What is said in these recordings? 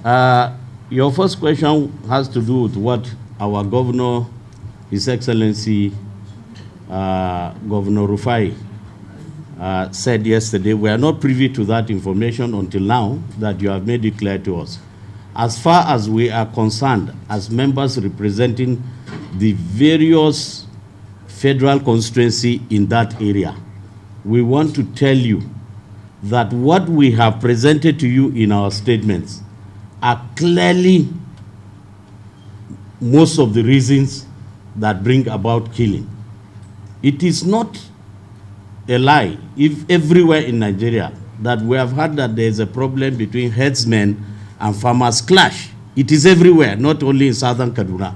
Your first question has to do with what our governor, His Excellency, Governor Rufai, said yesterday. We are not privy to that information until now that you have made it clear to us. As far as we are concerned, as members representing the various federal constituency in that area, we want to tell you that what we have presented to you in our statements are clearly most of the reasons that bring about killing. It is not a lie if everywhere in Nigeria that we have heard that there is a problem between herdsmen and farmers clash. It is everywhere, not only in southern Kaduna.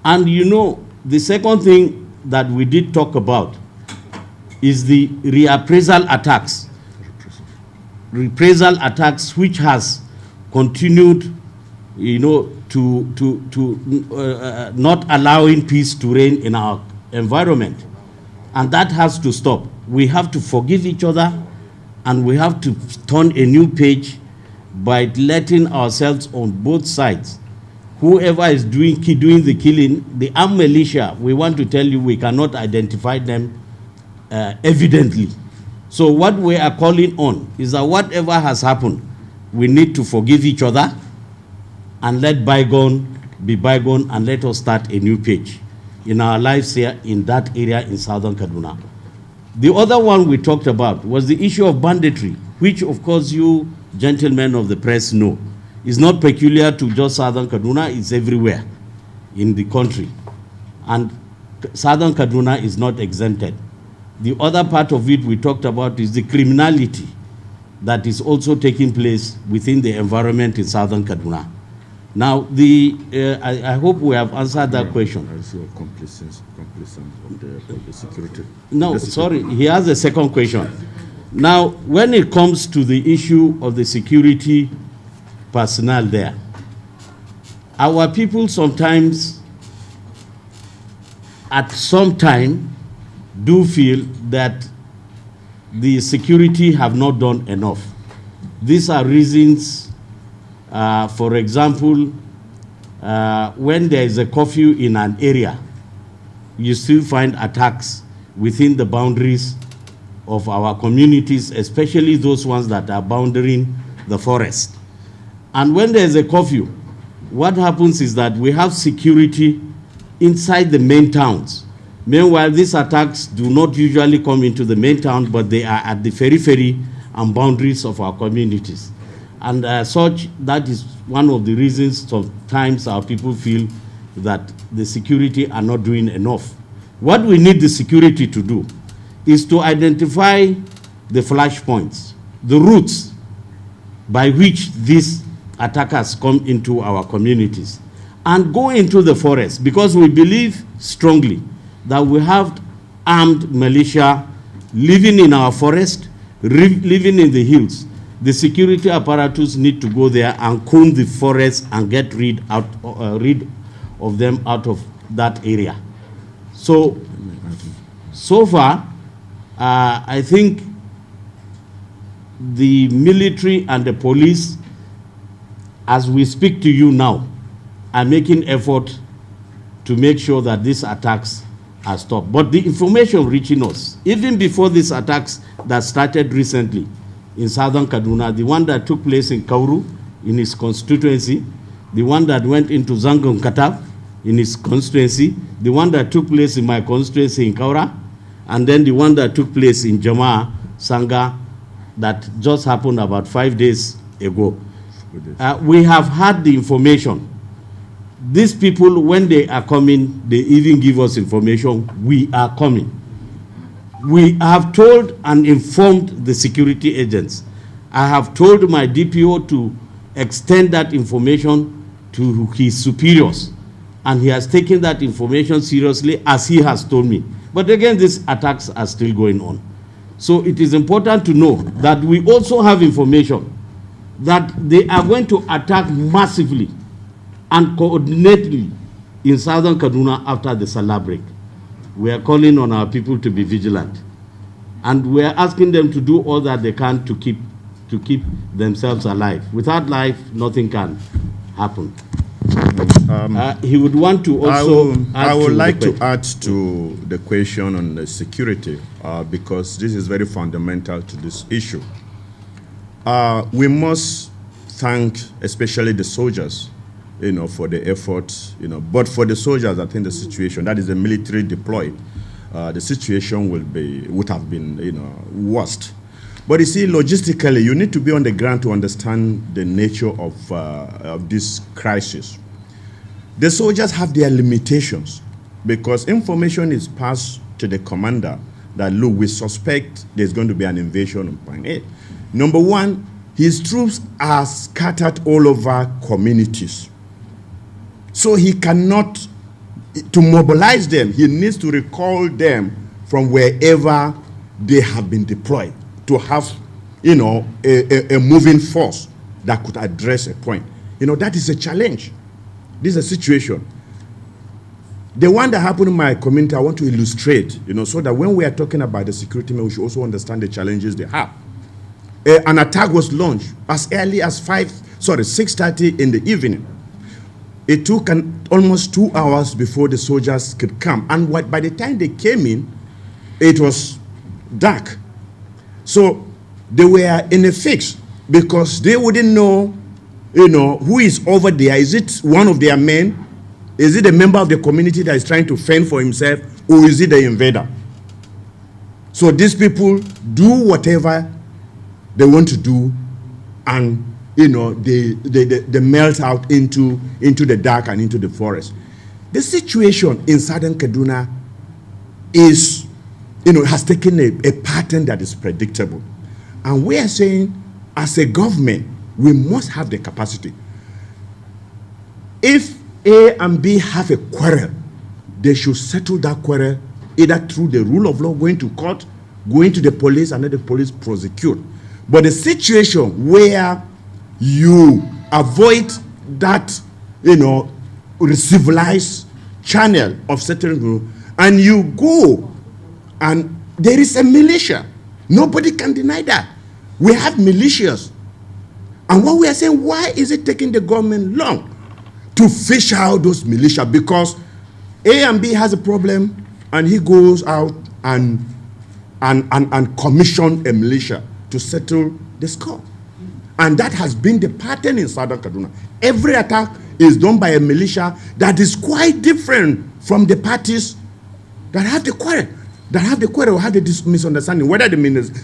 And you know, the second thing that we did talk about is the reappraisal attacks. Reprisal attacks which has continued, you know, to not allowing peace to reign in our environment. And that has to stop. We have to forgive each other, and we have to turn a new page by letting ourselves on both sides. Whoever is doing the killing, the armed militia, we want to tell you we cannot identify them evidently. So what we are calling on is that whatever has happened, we need to forgive each other and let bygone be bygone, and let us start a new page in our lives here in that area in southern Kaduna. The other one we talked about was the issue of banditry, which of course you gentlemen of the press know is not peculiar to just southern Kaduna, it's everywhere in the country. And southern Kaduna is not exempted. The other part of it we talked about is the criminality that is also taking place within the environment in southern Kaduna. Now, I hope we have answered that question. I see complacence of the security. No, sorry, he has a second question. Now, when it comes to the issue of the security personnel there, our people sometimes, at some time, do feel that the security have not done enough. These are reasons, for example, when there is a curfew in an area, you still find attacks within the boundaries of our communities, especially those ones that are bounding the forest. And when there is a curfew, what happens is that we have security inside the main towns. Meanwhile, these attacks do not usually come into the main town, but they are at the periphery and boundaries of our communities. And such, that is one of the reasons sometimes our people feel that the security are not doing enough. What we need the security to do is to identify the flashpoints, the routes by which these attackers come into our communities, and go into the forest, because we believe strongly that we have armed militia living in our forest, living in the hills. The security apparatus need to go there and comb the forest and get rid of them out of that area. So far, I think the military and the police, as we speak to you now, are making effort to make sure that these attacks are stopped. But the information reaching us, even before these attacks that started recently in southern Kaduna, the one that took place in Kauru, in his constituency, the one that went into Zangon Katab, in his constituency, the one that took place in my constituency in Kaura, and then the one that took place in Jama Sanga that just happened about 5 days ago. We have had the information. These people, when they are coming, they even give us information, we are coming. We have told and informed the security agents. I have told my DPO to extend that information to his superiors, and he has taken that information seriously, as he has told me. But again, these attacks are still going on. So it is important to know that we also have information that they are going to attack massively and coordinately in southern Kaduna after the Sallah break. We are calling on our people to be vigilant, and we are asking them to do all that they can to keep to keep themselves alive. Without life, nothing can happen. He would want to also I would like to add to the question on the security because this is very fundamental to this issue. We must thank especially the soldiers, for the effort, But for the soldiers, I think the situation, that is the military deployed, the situation would have been, worst. But you see, logistically, you need to be on the ground to understand the nature of this crisis. The soldiers have their limitations because information is passed to the commander that, look, we suspect there's going to be an invasion on point A. Number one, his troops are scattered all over communities. So he cannot, to mobilize them, he needs to recall them from wherever they have been deployed to have, a moving force that could address a point. That is a challenge. This is a situation. The one that happened in my community, I want to illustrate, so that when we are talking about the security men, we should also understand the challenges they have. An attack was launched as early as 6:30 in the evening. It took almost 2 hours before the soldiers could come. And by the time they came in, it was dark. So they were in a fix because they wouldn't know, who is over there. Is it one of their men? Is it a member of the community that is trying to fend for himself? Or is it the invader? So these people do whatever they want to do, and they melt out into the dark and into the forest. The situation in southern Kaduna is, has taken a pattern that is predictable. And we are saying, as a government, we must have the capacity. If A and B have a quarrel, they should settle that quarrel either through the rule of law, going to court, going to the police, and let the police prosecute. But the situation where you avoid that, civilized channel of settling group, and you go, and there is a militia. Nobody can deny that. We have militias. And what we are saying, why is it taking the government long to fish out those militia? Because A and B has a problem, and he goes out and commission a militia to settle the score. And that has been the pattern in southern Kaduna. Every attack is done by a militia that is quite different from the parties that have the quarrel. That have the quarrel or have the misunderstanding. Whether the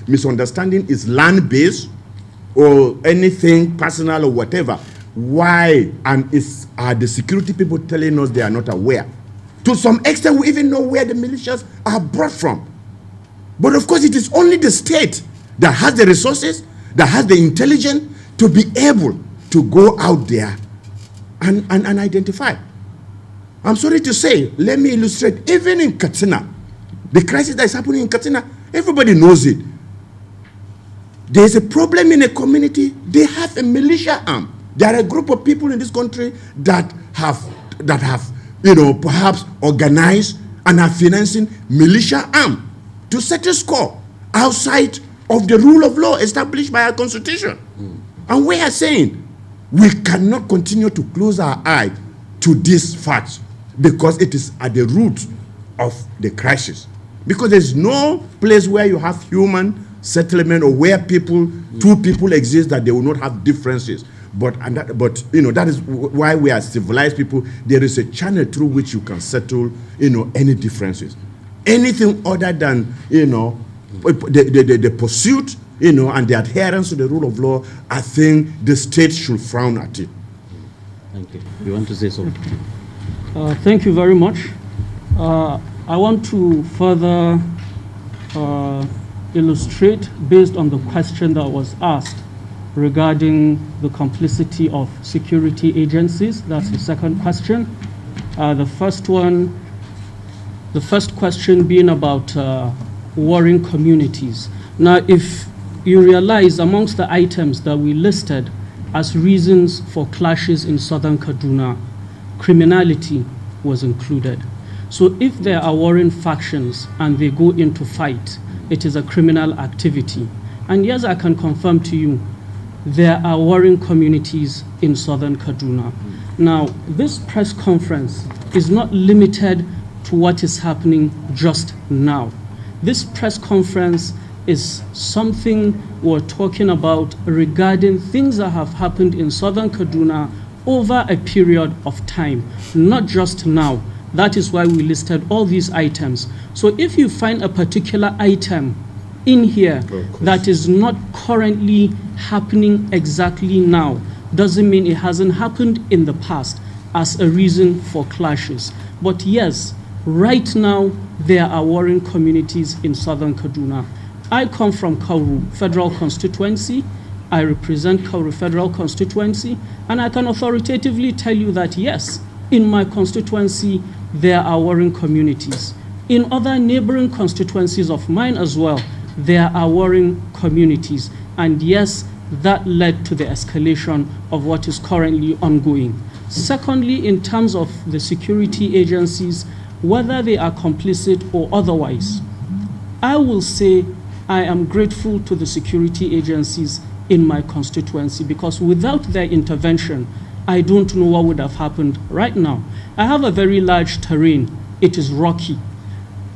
misunderstanding is land-based or anything personal or whatever. Why? And are the security people telling us they are not aware? To some extent, we even know where the militias are brought from. But of course, it is only the state that has the resources, that has the intelligence to be able to go out there and identify. I'm sorry to say, let me illustrate, even in Katsina, the crisis that is happening in Katsina, everybody knows it. There is a problem in a community, they have a militia arm. There are a group of people in this country that have perhaps organized and are financing militia arm to settle score outside of the rule of law established by our constitution. And we are saying we cannot continue to close our eye to these facts because it is at the root of the crisis. Because there's no place where you have human settlement or where two people exist that they will not have differences. But that is why we are civilized people. There is a channel through which you can settle, any differences. Anything other than, the pursuit, and the adherence to the rule of law, I think the state should frown at it. Thank you. You want to say something? Thank you very much. I want to further illustrate based on the question that was asked regarding the complicity of security agencies. That's the second question. The first question being about warring communities. Now, if you realize amongst the items that we listed as reasons for clashes in southern Kaduna, criminality was included. So if there are warring factions and they go into fight, it is a criminal activity. And yes, I can confirm to you, there are warring communities in southern Kaduna. Now, this press conference is not limited to what is happening just now. This press conference is something we're talking about regarding things that have happened in southern Kaduna over a period of time, not just now. That is why we listed all these items. So if you find a particular item in here that is not currently happening exactly now, doesn't mean it hasn't happened in the past as a reason for clashes. But yes, right now, there are warring communities in southern Kaduna. I come from Kauru Federal Constituency. I represent Kauru Federal Constituency, and I can authoritatively tell you that yes, in my constituency, there are warring communities. In other neighboring constituencies of mine as well, there are warring communities. And yes, that led to the escalation of what is currently ongoing. Secondly, in terms of the security agencies, whether they are complicit or otherwise, I will say I am grateful to the security agencies in my constituency, because without their intervention, I don't know what would have happened right now. I have a very large terrain. It is rocky.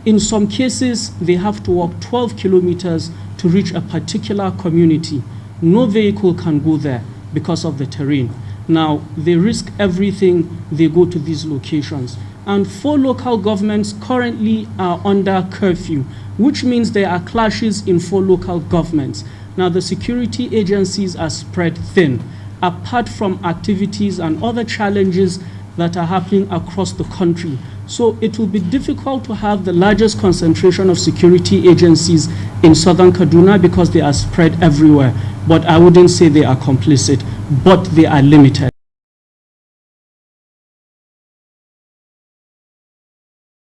In some cases, they have to walk 12 kilometers to reach a particular community. No vehicle can go there because of the terrain. Now, they risk everything, they go to these locations. And 4 local governments currently are under curfew, which means there are clashes in 4 local governments. Now, the security agencies are spread thin, apart from activities and other challenges that are happening across the country. So it will be difficult to have the largest concentration of security agencies in southern Kaduna because they are spread everywhere. But I wouldn't say they are complicit, but they are limited.